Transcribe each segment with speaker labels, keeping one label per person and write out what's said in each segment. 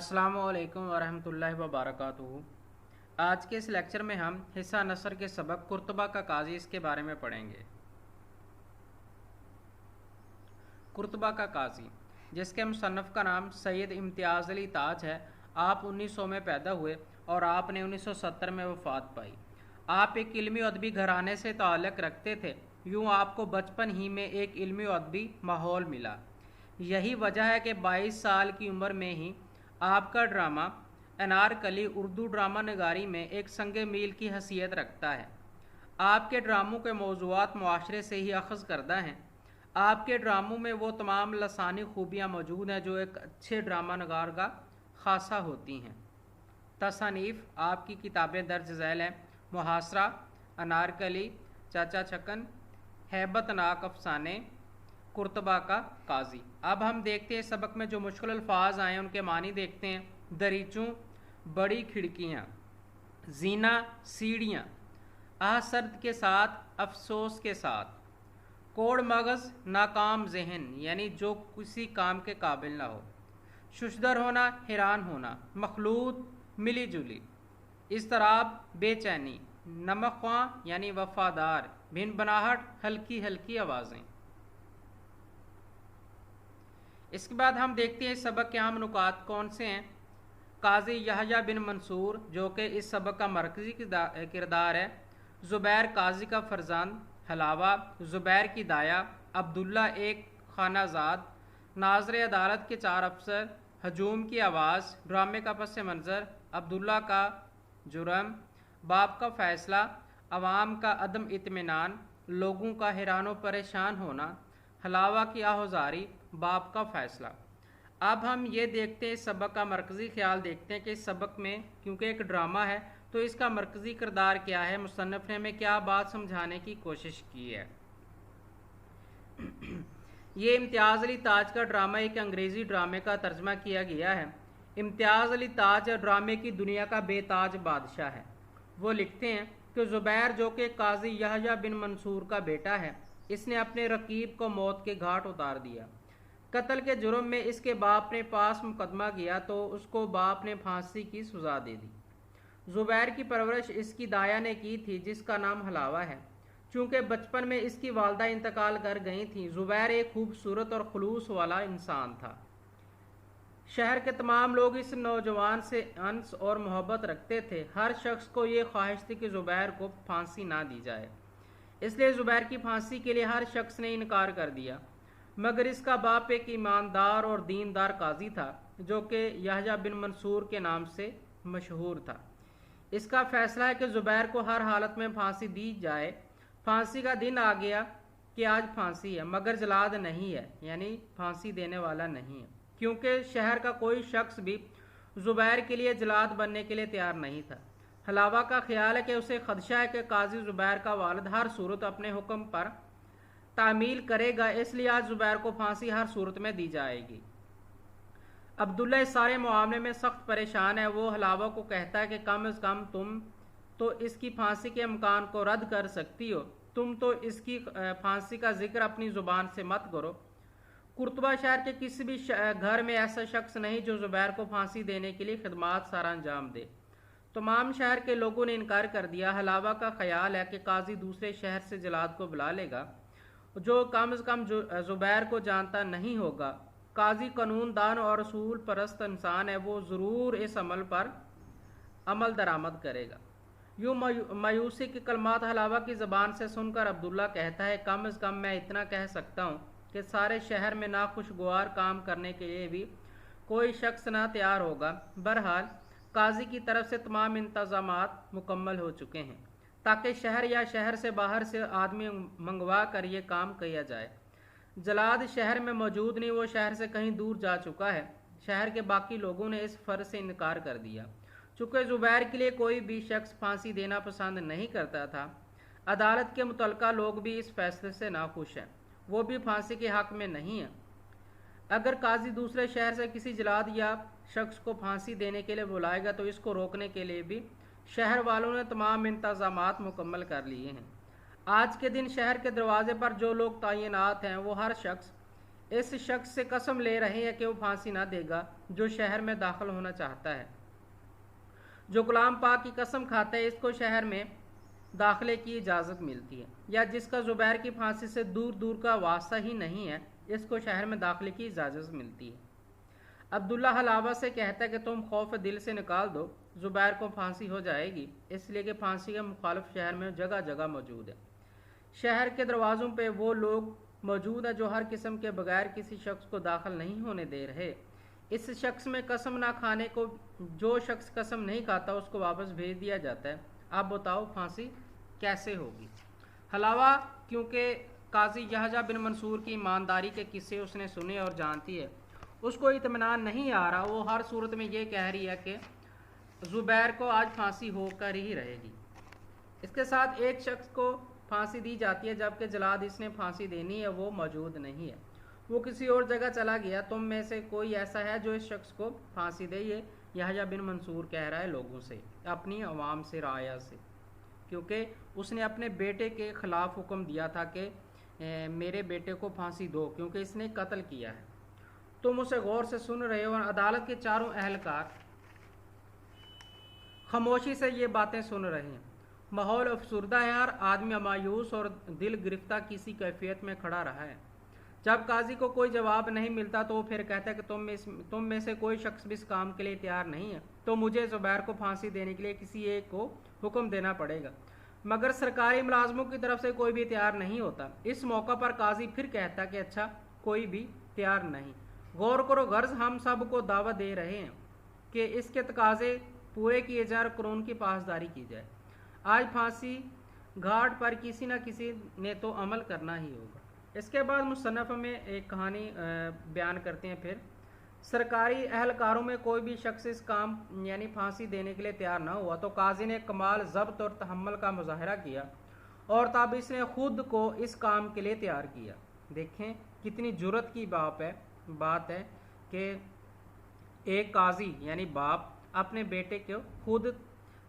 Speaker 1: अस्सलामुअलैकुम वरहमतुल्लाहि वबरकातुहू। आज के इस लेक्चर में हम हिस्सा नसर के सबक कुर्तबा का काजी इसके बारे में पढ़ेंगे। कुर्तबा का काजी, जिसके मुसन्नफ़ का नाम सैयद इम्तियाज़ अली ताज है, आप 1900 में पैदा हुए और आपने 1970 में वफ़ात पाई। आप एक इल्मी अदबी घराने से ताल्लुक़ रखते थे। यूँ आपको बचपन ही में एक इल्मी अदबी माहौल मिला। यही वजह है कि 22 साल की उम्र में ही आपका ड्रामा अनारकली उर्दू ड्रामा नगारी में एक संगे मील की हैसियत रखता है। आपके ड्रामों के मौज़ूआत मुआशरे से ही अख़ज़ करदा हैं। आपके ड्रामों में वो तमाम लसानी खूबियाँ मौजूद हैं जो एक अच्छे ड्रामा नगार का खासा होती हैं। तसनीफ़ आपकी किताबें दर्ज झैल हैं: मुहासरा, अनारकली, चाचा छकन, हैबतनाक अफसाने, कुर्तबा का काजी। अब हम देखते हैं सबक में जो मुश्किल अल्फाज आए उनके मानी देखते हैं। दरीचों, बड़ी खिड़कियाँ, जीना, सीढ़ियाँ, आसर्द के साथ, अफसोस के साथ, कोड़ मगज़, नाकाम जहन यानी जो किसी काम के काबिल ना हो, शुशदर होना, हैरान होना, मखलूत, मिली जुली, इज़्तराब, बेचैनी, नमक़्वां यानी वफ़ादार, भिन बनाहट, हल्की हल्की आवाज़ें। इसके बाद हम देखते हैं इस सबक के अहम नुकात कौन से हैं। काजी यहया बिन मंसूर, जो कि इस सबक का मरकज़ी किरदार है। ज़ुबैर काजी का फरजान, हलावा, ज़ुबैर की दाया, अब्दुल्ला एक खानाजाद, नाज़र अदालत के 4 अफसर, हजूम की आवाज़, ड्रामे का पस मंज़र, अब्दुल्ला का जुर्म, बाप का फ़ैसला, अवाम का अदम इत्मीनान, लोगों का हैरान परेशान होना, हलावा की आहुजारी, बाप का फ़ैसला। अब हम ये देखते हैं इस सबक का मरकज़ी ख्याल देखते हैं कि इस सबक में क्योंकि एक ड्रामा है तो इसका मरकज़ी किरदार क्या है, मुसन्निफ़ ने हमें क्या बात समझाने की कोशिश की है। ये इम्तियाज़ अली ताज का ड्रामा एक अंग्रेज़ी ड्रामे का तर्जमा किया गया है। इम्तियाज़ अली ताज ड्रामे की दुनिया का बेताज बादशाह है। वो लिखते हैं कि ज़ुबैर, जो कि काजी यहया बिन मंसूर का बेटा है, इसने अपने रकीब को मौत के घाट उतार दिया। कत्ल के जुर्म में इसके बाप ने पास मुकदमा किया तो उसको बाप ने फांसी की सज़ा दे दी। ज़ुबैर की परवरिश इसकी दाया ने की थी, जिसका नाम हलावा है। चूँकि बचपन में इसकी वालदा इंतकाल कर गई थी, ज़ुबैर एक खूबसूरत और खुलूस वाला इंसान था। शहर के तमाम लोग इस नौजवान से अंस और मोहब्बत रखते थे। हर शख्स को ये ख्वाहिश थी कि ज़ुबैर को फांसी ना दी जाए, इसलिए ज़ुबैर की फांसी के लिए हर शख्स ने इनकार कर दिया। मगर इसका बाप एक ईमानदार और दीनदार काजी था, जो कि यहया बिन मंसूर के नाम से मशहूर था। इसका फैसला है कि ज़ुबैर को हर हालत में फांसी दी जाए। फांसी का दिन आ गया कि आज फांसी है, मगर जलाद नहीं है, यानी फांसी देने वाला नहीं है, क्योंकि शहर का कोई शख्स भी ज़ुबैर के लिए जलाद बनने के लिए तैयार नहीं था। हलावा का ख्याल है कि उसे खदशा है कि काजी ज़ुबैर का वालिद हर सूरत अपने हुक्म पर तामील करेगा, इसलिए आज ज़ुबैर को फांसी हर सूरत में दी जाएगी। अब्दुल्ला इस सारे मामले में सख्त परेशान है। वो हलावा को कहता है कि कम अज़ कम तुम तो इसकी फांसी के इम्कान को रद्द कर सकती हो, तुम तो इसकी फांसी का जिक्र अपनी ज़ुबान से मत करो। कुर्तबा शहर के किसी भी घर में ऐसा शख्स नहीं जो ज़ुबैर को फांसी देने के लिए खिदमात सारा अंजाम दे। तमाम शहर के लोगों ने इनकार कर दिया। हलावा का ख्याल है कि काजी दूसरे शहर से जलाद को बुला लेगा, जो कम से कम ज़ुबैर को जानता नहीं होगा। काजी कानूनदान और रसूल परस्त इंसान है, वो ज़रूर इस अमल पर अमल दरामद करेगा। यूँ मायूसी के कलमात हलावा की ज़बान से सुनकर अब्दुल्ला कहता है, कम से कम मैं इतना कह सकता हूँ कि सारे शहर में नाखुशगवार काम करने के लिए भी कोई शख्स ना तैयार होगा। बहरहाल काजी की तरफ से तमाम इंतज़ामात मुकम्मल हो चुके हैं ताकि शहर या शहर से बाहर से आदमी मंगवा कर ये काम किया जाए। जलाद शहर में मौजूद नहीं, वो शहर से कहीं दूर जा चुका है। शहर के बाकी लोगों ने इस फ़र्ज से इनकार कर दिया। चूँकि ज़ुबैर के लिए कोई भी शख्स फांसी देना पसंद नहीं करता था, अदालत के मुतल्लिका लोग भी इस फैसले से नाखुश हैं, वो भी फांसी के हक़ में नहीं है। अगर काजी दूसरे शहर से किसी जलाद या शख्स को फांसी देने के लिए बुलाएगा तो इसको रोकने के लिए भी शहर वालों ने तमाम इंतज़ामात मुकम्मल कर लिए हैं। आज के दिन शहर के दरवाजे पर जो लोग तैनात हैं वो हर शख्स इस शख्स से कसम ले रहे हैं कि वो फांसी ना देगा जो शहर में दाखिल होना चाहता है। जो गुलाम पाक की कसम खाता है इसको शहर में दाखिले की इजाज़त मिलती है, या जिसका ज़ुबैर की फांसी से दूर दूर का वास्ता ही नहीं है इसको शहर में दाखिले की इजाज़त मिलती है। अब्दुल्ला हलावा से कहता है कि तुम खौफ दिल से निकाल दो, ज़ुबैर को फांसी हो जाएगी, इसलिए कि फांसी के मुखालिफ शहर में जगह जगह मौजूद है। शहर के दरवाज़ों पे वो लोग मौजूद है जो हर किस्म के बगैर किसी शख्स को दाखिल नहीं होने दे रहे। इस शख्स में कसम ना खाने को, जो शख्स कसम नहीं खाता उसको वापस भेज दिया जाता है। आप बताओ फांसी कैसे होगी। हलावा क्योंकि काजी यहया बिन मंसूर की ईमानदारी के किस्से उसने सुने और जानती है, उसको इत्मीनान नहीं आ रहा। वो हर सूरत में ये कह रही है कि ज़ुबैर को आज फांसी होकर ही रहेगी। इसके साथ एक शख्स को फांसी दी जाती है जबकि जलाद इसने फांसी देनी है वो मौजूद नहीं है, वो किसी और जगह चला गया। तुम में से कोई ऐसा है जो इस शख्स को फांसी दे? ये यहया बिन मंसूर कह रहा है लोगों से, अपनी अवाम से, राया से, क्योंकि उसने अपने बेटे के ख़िलाफ़ हुक्म दिया था कि मेरे बेटे को फांसी दो क्योंकि इसने कत्ल किया है। तुम उसे गौर से सुन रहे हो और अदालत के चारों अहलकार खामोशी से ये बातें सुन रहे हैं। माहौल अफसुर्दा है, हर आदमी मायूस और दिल गिरफ्ता किसी कैफियत में खड़ा रहा है। जब काजी को कोई जवाब नहीं मिलता तो वो फिर कहता है कि तुम में से कोई शख्स भी इस काम के लिए तैयार नहीं है तो मुझे ज़ुबैर को फांसी देने के लिए किसी एक को हुक्म देना पड़ेगा। मगर सरकारी मुलाजमों की तरफ से कोई भी तैयार नहीं होता। इस मौका पर काजी फिर कहता कि अच्छा, कोई भी तैयार नहीं। गौर करो, गर्ज हम सब को दावत दे रहे हैं कि इसके तकाजे पूरे किए जाए और कानून की पासदारी की जाए। आज फांसी घाट पर किसी न किसी ने तो अमल करना ही होगा। इसके बाद मुसन्नफ़ में एक कहानी बयान करते हैं। फिर सरकारी अहलकारों में कोई भी शख्स इस काम यानी फांसी देने के लिए तैयार ना हुआ तो काजी ने कमाल ज़ब्त और तहम्मुल का मुजाहरा किया और तब इसने खुद को इस काम के लिए तैयार किया। देखें कितनी जुर्रत की बात है कि एक काजी यानी बाप अपने बेटे को खुद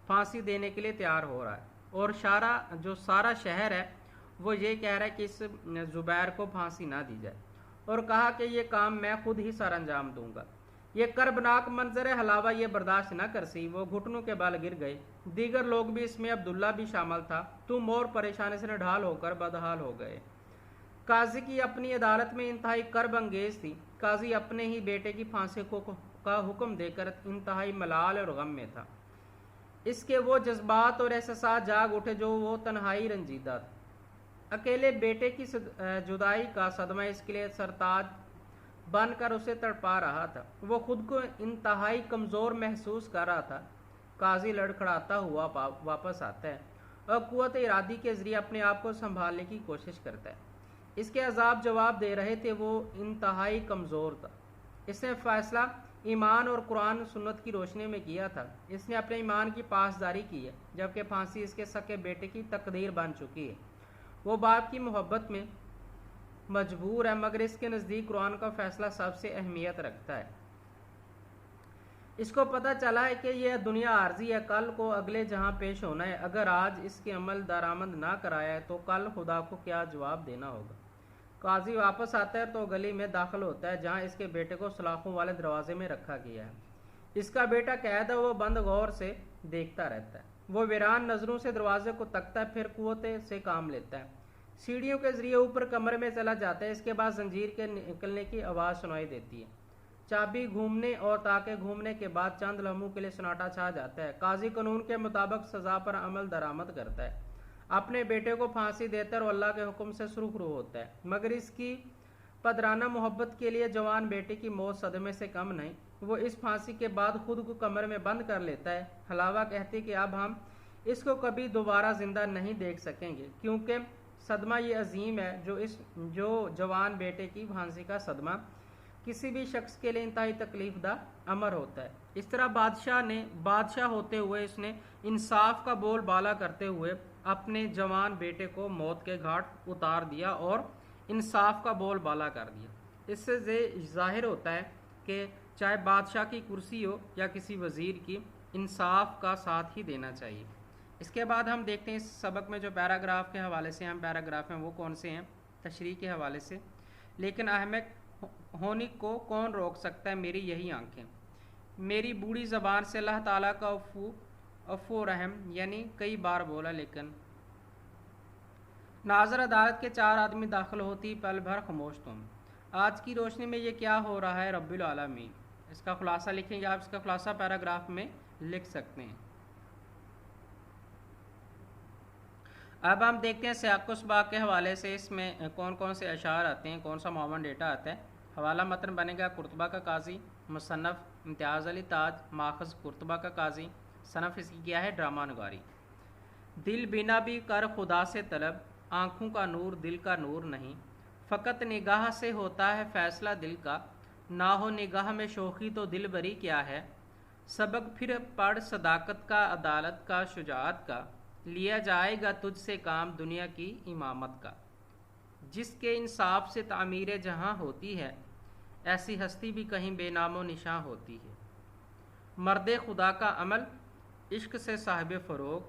Speaker 1: फांसी देने के लिए तैयार हो रहा है और सारा शहर है वो ये कह रहा है कि इस ज़ुबैर को फांसी ना दी जाए, और कहा कि ये काम मैं खुद ही सर अंजाम दूंगा। ये कर्बनाक मंजर है, हलावा ये बर्दाश्त न कर सी, वो घुटनों के बल गिर गए। दीगर लोग भी, इसमें अब्दुल्ला भी शामिल था, तुम और परेशानी से निढाल होकर बदहाल हो गए। काजी की अपनी अदालत में इंतहाई कर्ब अंगेज थी। काजी अपने ही बेटे की फांसी का हुक्म देकर इंतहाई मलाल और गम में था। इसके वो जज्बात और एहसास जाग उठे जो वो तन्हाई रंजीदा था। अकेले बेटे की जुदाई का सदमा इसके लिए सरताज बनकर उसे तड़पा रहा था। वो खुद को इंतहाई कमज़ोर महसूस कर रहा था। काजी लड़खड़ाता हुआ वापस आता है और कुव्वत इरादी के ज़रिए अपने आप को संभालने की कोशिश करता है। इसके अजाब जवाब दे रहे थे, वो इंतहाई कमज़ोर था। इसने फैसला ईमान और कुरान सुन्नत की रोशनी में किया था। इसने अपने ईमान की पासदारी की है जबकि फांसी इसके सके बेटे की तकदीर बन चुकी है। वो बाप की मोहब्बत में मजबूर है मगर इसके नज़दीक कुरान का फैसला सबसे अहमियत रखता है। इसको पता चला है कि यह दुनिया आर्जी है, कल को अगले जहां पेश होना है। अगर आज इसके अमल दरामद ना कराया है तो कल खुदा को क्या जवाब देना होगा। काजी वापस आता है तो गली में दाखिल होता है जहां इसके बेटे को सलाखों वाले दरवाजे में रखा गया है। इसका बेटा कैद है, वो बंद गौर से देखता रहता है। वो वीरान नज़रों से दरवाजे को तकता है, फिर कुव्वत से काम लेता है। सीढ़ियों के जरिए ऊपर कमरे में चला जाता है। इसके बाद जंजीर के निकलने की आवाज़ सुनाई देती है। चाबी घूमने और ताके घूमने के बाद चंद लम्हों के लिए सन्नाटा छा जाता है। काजी कानून के मुताबिक सज़ा पर अमल दरामद करता है, अपने बेटे को फांसी देता है और अल्लाह के हुक्म से सुरखरू होता है। मगर इसकी पदराना मोहब्बत के लिए जवान बेटे की मौत सदमे से कम नहीं। वो इस फांसी के बाद खुद को कमरे में बंद कर लेता है। हलावा कहती कि अब हम इसको कभी दोबारा जिंदा नहीं देख सकेंगे क्योंकि सदमा ये अजीम है जो जवान बेटे की फांसी का सदमा किसी भी शख्स के लिए इंतहाई तकलीफदा अमर होता है। इस तरह बादशाह होते हुए इसने इंसाफ का बोल बाला करते हुए अपने जवान बेटे को मौत के घाट उतार दिया और इंसाफ का बोल बाला कर दिया। इससे जाहिर होता है कि चाहे बादशाह की कुर्सी हो या किसी वज़ीर की, इंसाफ का साथ ही देना चाहिए। इसके बाद हम देखते हैं इस सबक में जो पैराग्राफ के हवाले से हम पैराग्राफ हैं वो कौन से हैं तशरीह के हवाले से। लेकिन अहम होने को कौन रोक सकता है मेरी यही आंखें। मेरी बूढ़ी ज़बान से अल्लाह ताला का अफ़ू रहम यानी कई बार बोला, लेकिन नाज़र अदालत के 4 आदमी दाखिल होती पल भर खामोश तुम। आज की रोशनी में ये क्या हो रहा है रब्बुल आलमीन। इसका खुलासा लिखेंगे आप, इसका खुलासा पैराग्राफ में लिख सकते हैं। अब हम देखते हैं सियाक़-उस-सबाक़ के हवाले से इसमें कौन कौन से अशार आते हैं, कौन सा मौमन डेटा आता है। हवाला मतन बनेगा कुर्तबा का काजी, मुसन्नफ़ इम्तियाज़ अली ताज, माखज़ कुर्तबा का काजी, सनफ़ इसकी क्या है ड्रामा नगारी। दिल बिना भी कर खुदा से तलब, आँखों का नूर दिल का नूर नहीं, फ़कत निगाह से होता है फ़ैसला दिल का, ना हो निगाह में शोखी तो दिल बरी क्या है। सबक फिर पढ़ सदाकत का, अदालत का, शुजाअत का, लिया जाएगा तुझसे काम दुनिया की इमामत का। जिसके इंसाफ से तामीर जहाँ होती है, ऐसी हस्ती भी कहीं बेनामो निशां होती है। मर्द खुदा का अमल इश्क से साहिब फ़रोग,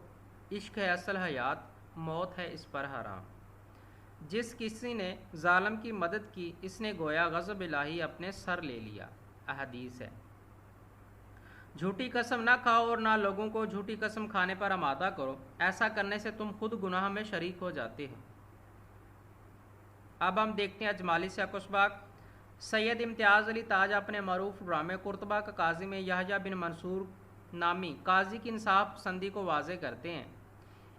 Speaker 1: इश्क है असल हयात, मौत है इस पर हराम। जिस किसी ने जालिम की मदद की, इसने गोया गज़ब इलाही अपने सर ले लिया। अहदीस है। झूठी कसम ना खाओ और ना लोगों को झूठी कसम खाने पर आमादा करो, ऐसा करने से तुम खुद गुनाह में शरीक हो जाते हो। अब हम देखते हैं अजमाली सियाक़-उस-सबाक़। सैयद इम्तियाज़ अली ताज अपने मरूफ ड्रामे कुर्तबा का काजी में यहया बिन मंसूर नामी काजी की इंसाफ पसंदी को वाज़े करते हैं।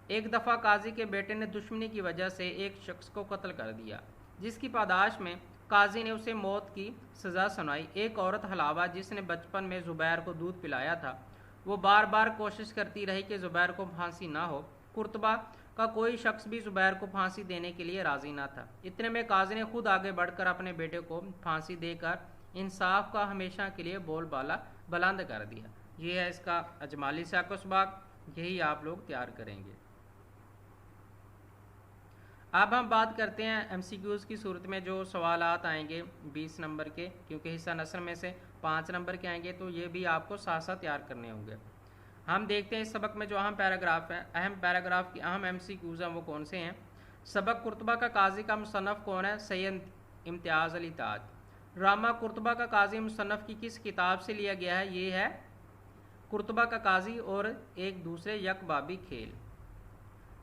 Speaker 1: एक दफ़ा काजी के बेटे ने दुश्मनी की वजह से एक शख्स को कत्ल कर दिया, जिसकी पादाश में काजी ने उसे मौत की सज़ा सुनाई। एक औरत हलावा जिसने बचपन में ज़ुबैर को दूध पिलाया था, वो बार बार कोशिश करती रही कि ज़ुबैर को फांसी ना हो। कुर्तबा का कोई शख्स भी ज़ुबैर को फांसी देने के लिए राज़ी ना था। इतने में काजी ने खुद आगे बढ़कर अपने बेटे को फांसी देकर इंसाफ का हमेशा के लिए बोलबाला बुलंद कर दिया। ये है इसका अजमाली सियाक़-उस-सबाक़, यही आप लोग तैयार करेंगे। अब हम बात करते हैं MCQs की सूरत में जो सवालात आएंगे 20 नंबर के, क्योंकि हिस्सा नस्र में से 5 नंबर के आएंगे, तो ये भी आपको साथ साथ तैयार करने होंगे। हम देखते हैं इस सबक में जो अहम पैराग्राफ है, अहम पैराग्राफ की अहम MCQs हैं वो कौन से हैं। सबक कुर्तबा का काजी का मुसन्नफ़ कौन है? सैयद इम्तियाज़ अली ताज। ड्रामा कुर्तबा का काजी मुसन्नफ़ की किस किताब से लिया गया है? ये है कुर्तबा का काजी और एक दूसरे यकबाबी खेल।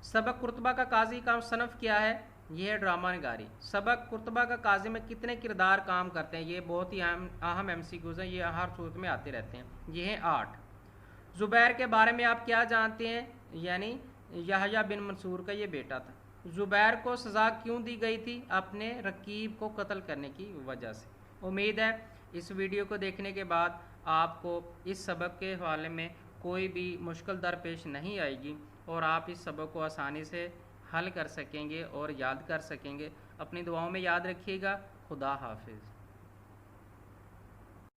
Speaker 1: सबक कुर्तबा का काजी का मुसन्नफ़ क्या है? यह है ड्रामा नगारी। सबक कुर्तबा का काजी में कितने किरदार काम करते हैं? ये बहुत ही अहम MCQs हैं, ये हर सूरत में आते रहते हैं। ये हैं 8। ज़ुबैर के बारे में आप क्या जानते हैं? यानी यहया बिन मंसूर का ये बेटा था। ज़ुबैर को सज़ा क्यों दी गई थी? अपने रकीब को कत्ल करने की वजह से। उम्मीद है इस वीडियो को देखने के बाद आपको इस सबक के हवाले में कोई भी मुश्किल दरपेश नहीं आएगी और आप इस सबक को आसानी से हल कर सकेंगे और याद कर सकेंगे। अपनी दुआओं में याद रखिएगा। खुदा हाफिज़।